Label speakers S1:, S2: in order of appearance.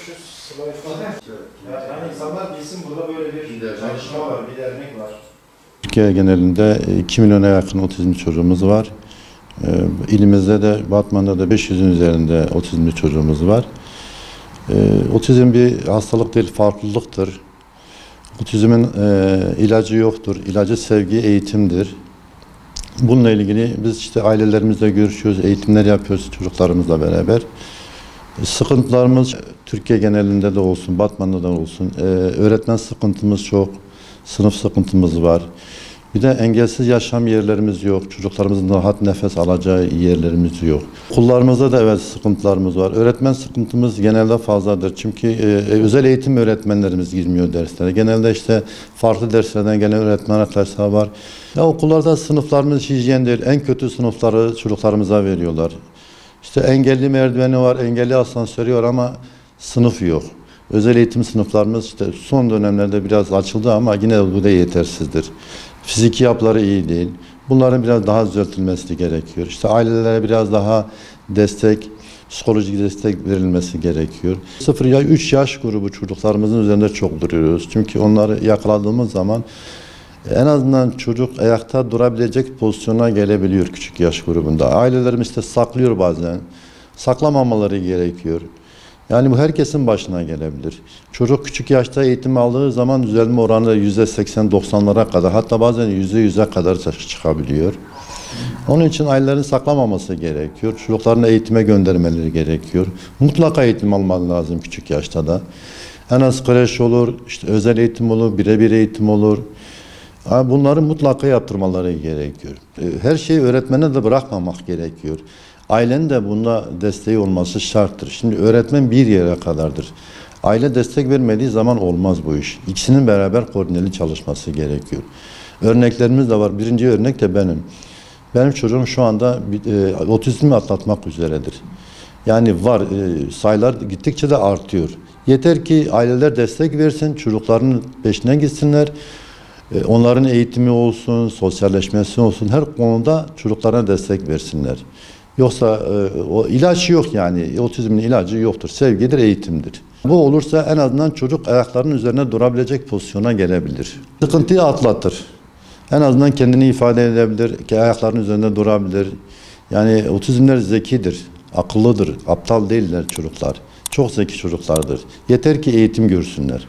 S1: şu sıla ifade. Yani insanlar bilsin burada böyle bir çalışma var, bir dernek var.
S2: Türkiye genelinde 2 milyona yakın otizmli çocuğumuz var. İlimizde de, Batman'da da 500'ün üzerinde otizmli çocuğumuz var. Otizm bir hastalık değil, farklılıktır. Otizmin ilacı yoktur. İlacı sevgi, eğitimdir. Bununla ilgili biz işte ailelerimizle görüşüyoruz, eğitimler yapıyoruz çocuklarımızla beraber. Sıkıntılarımız Türkiye genelinde de olsun, Batman'da da olsun. Öğretmen sıkıntımız çok, sınıf sıkıntımız var. Bir de engelsiz yaşam yerlerimiz yok. Çocuklarımızın rahat nefes alacağı yerlerimiz yok. Okullarımızda da evet sıkıntılarımız var. Öğretmen sıkıntımız genelde fazladır. Çünkü özel eğitim öğretmenlerimiz girmiyor derslere. Genelde işte farklı derslerden gelen öğretmen arkadaşlar var. Ya okullarda sınıflarımız hijyen değil. En kötü sınıfları çocuklarımıza veriyorlar. İşte engelli merdiveni var, engelli asansörü var ama sınıf yok. Özel eğitim sınıflarımız işte son dönemlerde biraz açıldı ama yine bu da yetersizdir. Fiziki yapıları iyi değil. Bunların biraz daha düzeltilmesi gerekiyor. İşte ailelere biraz daha destek, psikolojik destek verilmesi gerekiyor. 0-3 yaş grubu çocuklarımızın üzerinde çok duruyoruz. Çünkü onları yakaladığımız zaman en azından çocuk ayakta durabilecek pozisyona gelebiliyor küçük yaş grubunda. Ailelerimiz de saklıyor bazen. Saklamamaları gerekiyor. Yani bu herkesin başına gelebilir. Çocuk küçük yaşta eğitim aldığı zaman düzelme oranı %80-90'lara kadar, hatta bazen %100'e kadar çıkabiliyor. Onun için ailelerin saklamaması gerekiyor. Çocuklarını eğitime göndermeleri gerekiyor. Mutlaka eğitim almalı lazım küçük yaşta da. En az kreş olur, işte özel eğitim olur, birebir eğitim olur. Bunları mutlaka yaptırmaları gerekiyor. Her şeyi öğretmene de bırakmamak gerekiyor. Ailenin de bunda desteği olması şarttır. Şimdi öğretmen bir yere kadardır. Aile destek vermediği zaman olmaz bu iş. İkisinin beraber koordineli çalışması gerekiyor. Örneklerimiz de var. Birinci örnek de benim. Benim çocuğum şu anda otizmi atlatmak üzeredir. Yani var, sayılar gittikçe de artıyor. Yeter ki aileler destek versin, çocukların peşine gitsinler. Onların eğitimi olsun, sosyalleşmesi olsun, her konuda çocuklarına destek versinler. Yoksa o ilaç yok yani. Otizmin ilacı yoktur. Sevgidir, eğitimdir. Bu olursa en azından çocuk ayaklarının üzerine durabilecek pozisyona gelebilir. Sıkıntıyı atlatır. En azından kendini ifade edebilir, ayaklarının üzerinde durabilir. Yani otizmler zekidir, akıllıdır, aptal değiller çocuklar. Çok zeki çocuklardır. Yeter ki eğitim görsünler.